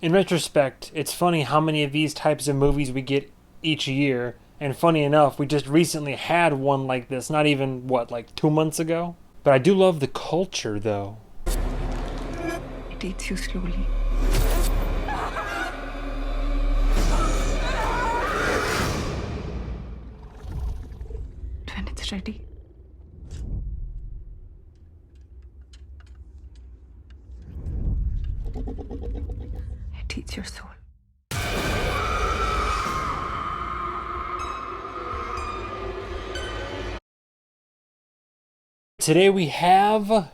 In retrospect, it's funny how many of these types of movies we get each year, and funny enough, we just recently had one like this, not even, what, like 2 months ago? But I do love the culture, though. It eats you slowly. When it's ready, it eats your soul. Today we have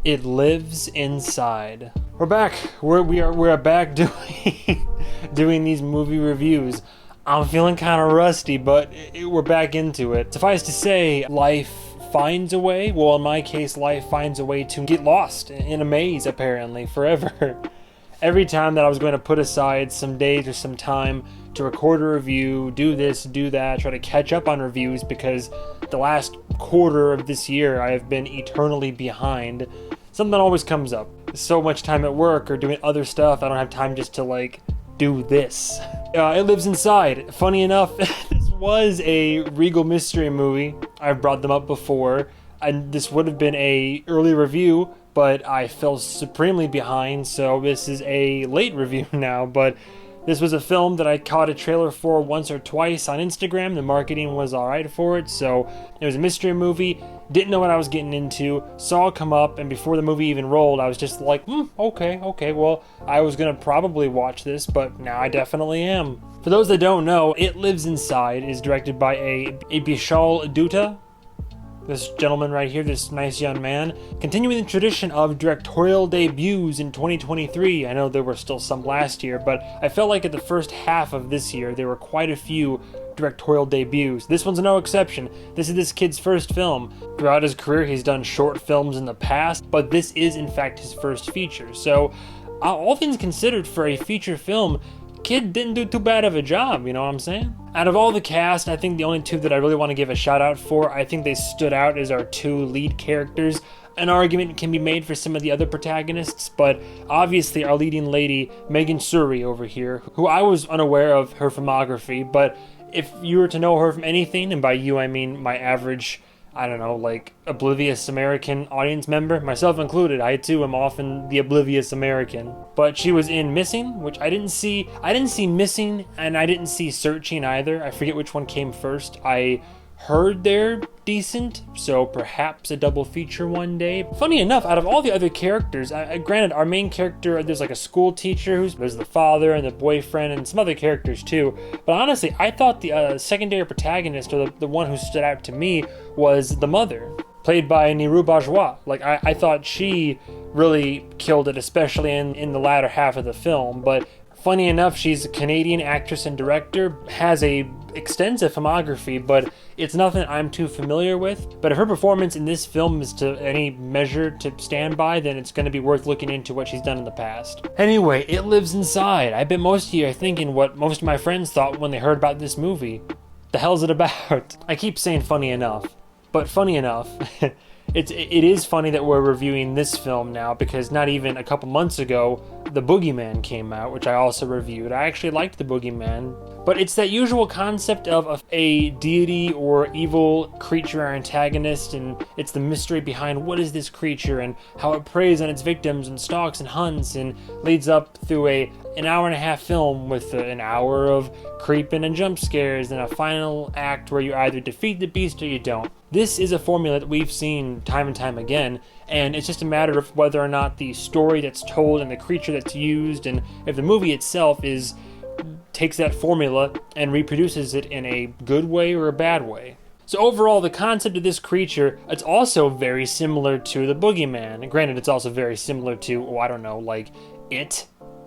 It Lives Inside. We're back. We're back doing these movie reviews. I'm feeling kind of rusty, but we're back into it. Suffice to say, life finds a way. Well, in my case, life finds a way to get lost in a maze, apparently, forever. Every time that I was going to put aside some days or some time to record a review, do this, do that, try to catch up on reviews, because the last quarter of this year I have been eternally behind, something always comes up. So much time at work or doing other stuff, I don't have time just to do this. It Lives Inside. Funny enough, this was a Regal mystery movie. I've brought them up before, and this would have been a early review, but I fell supremely behind, so this is a late review now. But this was a film that I caught a trailer for once or twice on Instagram. The marketing was alright for it, so it was a mystery movie. Didn't know what I was getting into, saw it come up, and before the movie even rolled, I was just like, okay, well, I was gonna probably watch this, but now I definitely am. For those that don't know, It Lives Inside is directed by a Bishal Dutta. This gentleman right here, this nice young man, continuing the tradition of directorial debuts in 2023. I know there were still some last year, but I felt like at the first half of this year, there were quite a few directorial debuts. This one's no exception. This is this kid's first film. Throughout his career, he's done short films in the past, but this is in fact his first feature. So, all things considered, for a feature film, kid didn't do too bad of a job, you know what I'm saying? Out of all the cast, I think the only two that I really want to give a shout out for, I think they stood out as our two lead characters. An argument can be made for some of the other protagonists, but obviously our leading lady, Megan Suri over here, who I was unaware of her filmography, but if you were to know her from anything, and by you I mean my average, I don't know, oblivious American audience member, myself included. I too am often the oblivious American. But she was in Missing, which I didn't see Missing, and I didn't see Searching either. I forget which one came first. I heard they're decent, so perhaps a double feature one day. Funny enough, out of all the other characters, granted, our main character, there's a school teacher, there's the father and the boyfriend and some other characters too, but honestly, I thought the secondary protagonist, or the one who stood out to me, was the mother, played by Niru Bajwa. I thought she really killed it, especially in the latter half of the film. But funny enough, she's a Canadian actress and director, has a extensive filmography, but it's nothing I'm too familiar with. But if her performance in this film is to any measure to stand by, then it's going to be worth looking into what she's done in the past. Anyway, It Lives Inside. I bet most of you are thinking what most of my friends thought when they heard about this movie. The hell's it about? I keep saying funny enough, but funny enough, it is funny that we're reviewing this film now, because not even a couple months ago, The Boogeyman came out, which I also reviewed. I actually liked The Boogeyman, but it's that usual concept of a deity or evil creature or antagonist, and it's the mystery behind what is this creature and how it preys on its victims and stalks and hunts, and leads up through an hour and a half film with an hour of creeping and jump scares and a final act where you either defeat the beast or you don't. This is a formula that we've seen time and time again, and it's just a matter of whether or not the story that's told and the creature that's used, and if the movie itself takes that formula and reproduces it in a good way or a bad way. So overall, the concept of this creature, it's also very similar to The Boogeyman. Granted, it's also very similar to, It,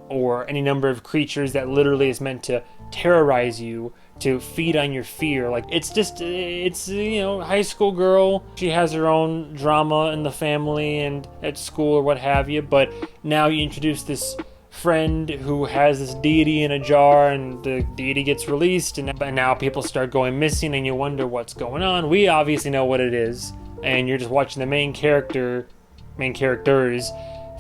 or any number of creatures that literally is meant to terrorize you, to feed on your fear. It's high school girl. She has her own drama in the family and at school or what have you, but now you introduce this friend who has this deity in a jar, and the deity gets released, and now people start going missing, and you wonder what's going on. We obviously know what it is, and you're just watching the main characters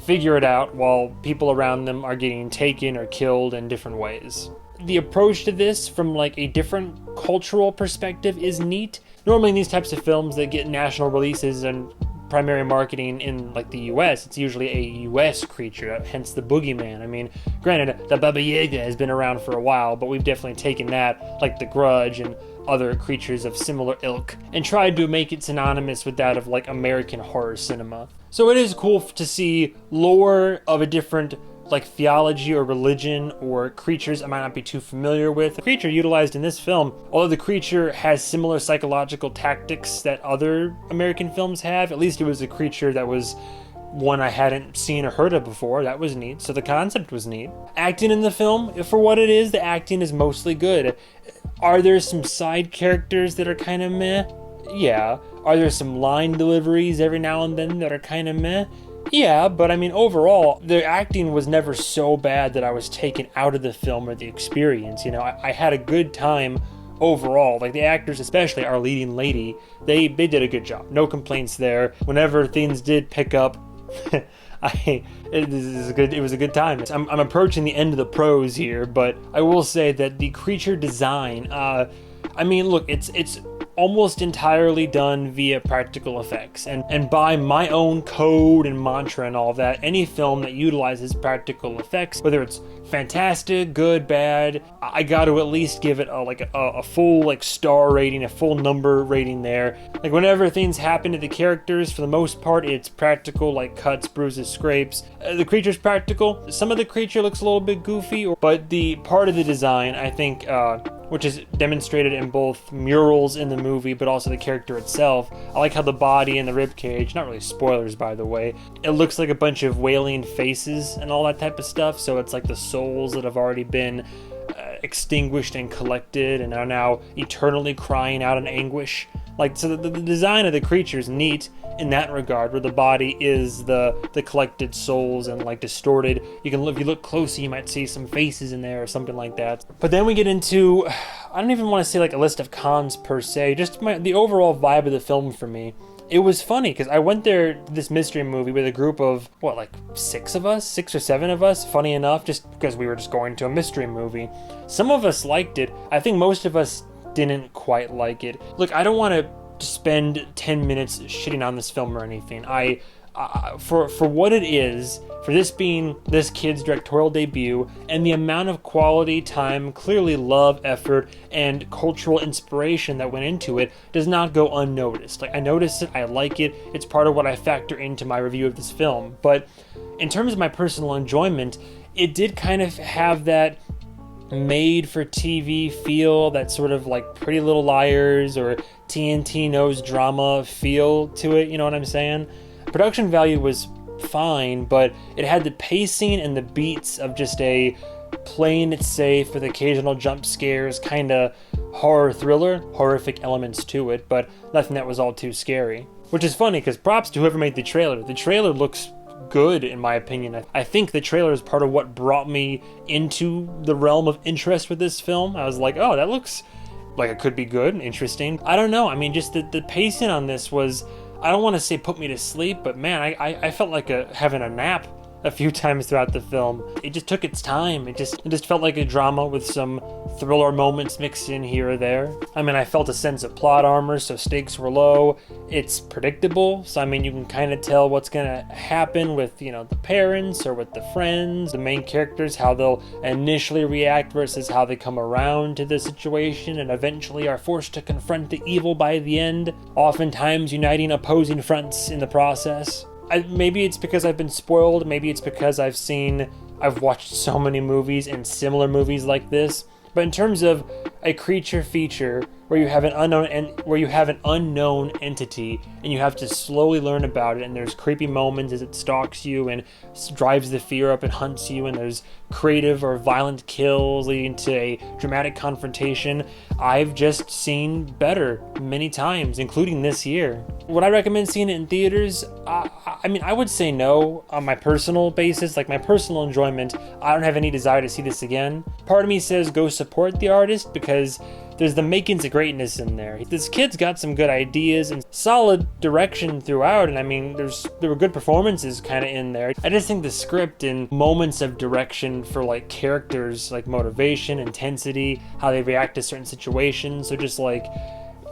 figure it out while people around them are getting taken or killed in different ways. The approach to this from like a different cultural perspective is neat. Normally in these types of films that get national releases and primary marketing in like the US, it's usually a US creature, hence the boogeyman. I mean, granted, the Baba Yaga has been around for a while, but we've definitely taken that, like the Grudge and other creatures of similar ilk, and tried to make it synonymous with that of like American horror cinema. So it is cool to see lore of a different like theology or religion or creatures I might not be too familiar with. The creature utilized in this film, although the creature has similar psychological tactics that other American films have, at least it was a creature that was one I hadn't seen or heard of before. That was neat. So the concept was neat. Acting in the film, for what it is, the acting is mostly good. Are there some side characters that are kind of meh? Yeah. Are there some line deliveries every now and then that are kind of meh? Yeah, but I mean, overall, the acting was never so bad that I was taken out of the film or the experience. You know, I had a good time overall. Like, the actors, especially our leading lady, they did a good job. No complaints there. Whenever things did pick up, it was a good time. I'm approaching the end of the pros here, but I will say that the creature design, I mean, look, it's almost entirely done via practical effects, and by my own code and mantra and all of that, any film that utilizes practical effects, whether it's fantastic, good, bad, I got to at least give it a full like star rating, a full number rating there. Like, whenever things happen to the characters, for the most part it's practical, like cuts, bruises, scrapes. The creature's practical. Some of the creature looks a little bit goofy, but the part of the design, I think, which is demonstrated in both murals in the movie, but also the character itself. I like how the body and the ribcage, not really spoilers by the way, it looks like a bunch of wailing faces and all that type of stuff, so it's like the souls that have already been extinguished and collected and are now eternally crying out in anguish. Like, so the design of the creature is neat in that regard, where the body is the collected souls and like distorted. If you look closely, you might see some faces in there or something like that. But then we get into, I don't even want to say like a list of cons per se, just the overall vibe of the film for me. It was funny because I went there to this mystery movie with a group of, like 6 or 7 of us, funny enough, just because we were just going to a mystery movie. Some of us liked it. I think most of us didn't quite like it. Look, I don't want to spend 10 minutes shitting on this film or anything. For what it is, for this being this kid's directorial debut, and the amount of quality time, clearly love, effort, and cultural inspiration that went into it, does not go unnoticed. Like, I notice it, I like it, it's part of what I factor into my review of this film. But in terms of my personal enjoyment, it did kind of have that made for TV feel, that sort of like Pretty Little Liars or TNT Knows drama feel to it, you know what I'm saying? Production value was fine, but it had the pacing and the beats of just a playing it safe with occasional jump scares, kind of horror thriller, horrific elements to it, but nothing that was all too scary. Which is funny, because props to whoever made the trailer. The trailer looks good, in my opinion. I think the trailer is part of what brought me into the realm of interest with this film. I was like, oh, that looks like it could be good and interesting. I don't know, I mean, just the pacing on this was, I don't want to say put me to sleep, but man, I felt like having a nap a few times throughout the film. It just took its time. It just felt like a drama with some thriller moments mixed in here or there. I mean, I felt a sense of plot armor, so stakes were low. It's predictable, so I mean, you can kind of tell what's gonna happen with, the parents or with the friends, the main characters, how they'll initially react versus how they come around to the situation and eventually are forced to confront the evil by the end, oftentimes uniting opposing fronts in the process. Maybe it's because I've been spoiled, maybe it's because I've watched so many movies and similar movies like this, but in terms of a creature feature where you have an unknown entity and you have to slowly learn about it, and there's creepy moments as it stalks you and drives the fear up and hunts you, and there's creative or violent kills leading to a dramatic confrontation, I've just seen better many times, including this year. Would I recommend seeing it in theaters? I mean, I would say no on my personal basis, like my personal enjoyment. I don't have any desire to see this again. Part of me says go support the artist because there's the makings of greatness in there. This kid's got some good ideas and solid direction throughout, and I mean, there were good performances kind of in there. I just think the script and moments of direction for like characters, like motivation, intensity, how they react to certain situations, so just like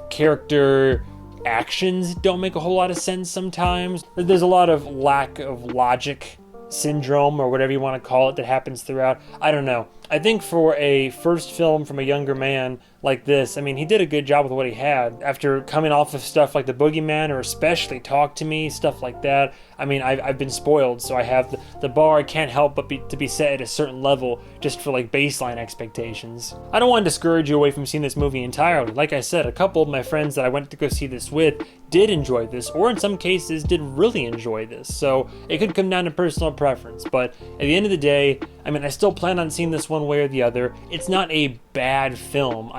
character actions don't make a whole lot of sense sometimes. There's a lot of lack of logic syndrome, or whatever you want to call it, that happens throughout. I don't know. I think for a first film from a younger man like this, I mean, he did a good job with what he had. After coming off of stuff like The Boogeyman, or especially Talk to Me, stuff like that, I mean, I've been spoiled, so I have the bar I can't help but to be set at a certain level just for like baseline expectations. I don't want to discourage you away from seeing this movie entirely. Like I said, a couple of my friends that I went to go see this with did enjoy this, or in some cases did really enjoy this, so it could come down to personal preference. But at the end of the day, I mean, I still plan on seeing this one way or the other. It's not a bad film.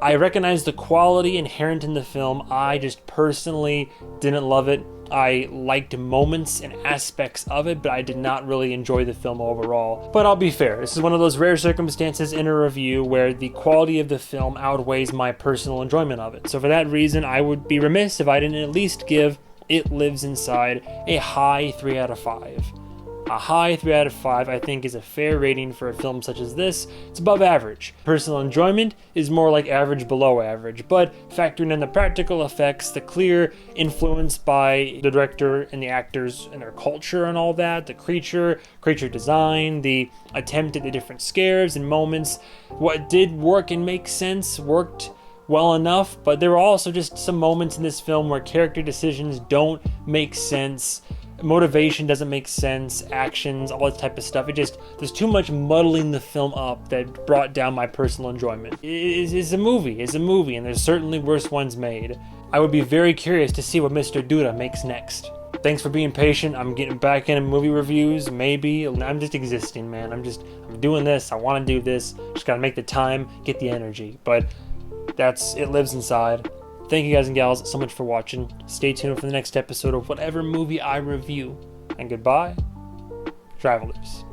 I recognize the quality inherent in the film. I just personally didn't love it. I liked moments and aspects of it, but I did not really enjoy the film overall. But I'll be fair, this is one of those rare circumstances in a review where the quality of the film outweighs my personal enjoyment of it. So for that reason, I would be remiss if I didn't at least give It Lives Inside a high 3 out of 5. A high 3 out of 5, I think, is a fair rating for a film such as this. It's above average. Personal enjoyment is more like average below average, but factoring in the practical effects, the clear influence by the director and the actors and their culture and all that, the creature design, the attempt at the different scares and moments, what did work and make sense worked well enough, but there were also just some moments in this film where character decisions don't make sense. Motivation doesn't make sense, actions, all that type of stuff. There's too much muddling the film up that brought down my personal enjoyment. It's a movie, and there's certainly worse ones made. I would be very curious to see what Mr. Duda makes next. Thanks for being patient. I'm getting back into movie reviews, maybe. I'm just existing, man. I'm doing this. I want to do this. Just gotta make the time, get the energy. But that's It Lives Inside. Thank you guys and gals so much for watching. Stay tuned for the next episode of whatever movie I review. And goodbye, travelers.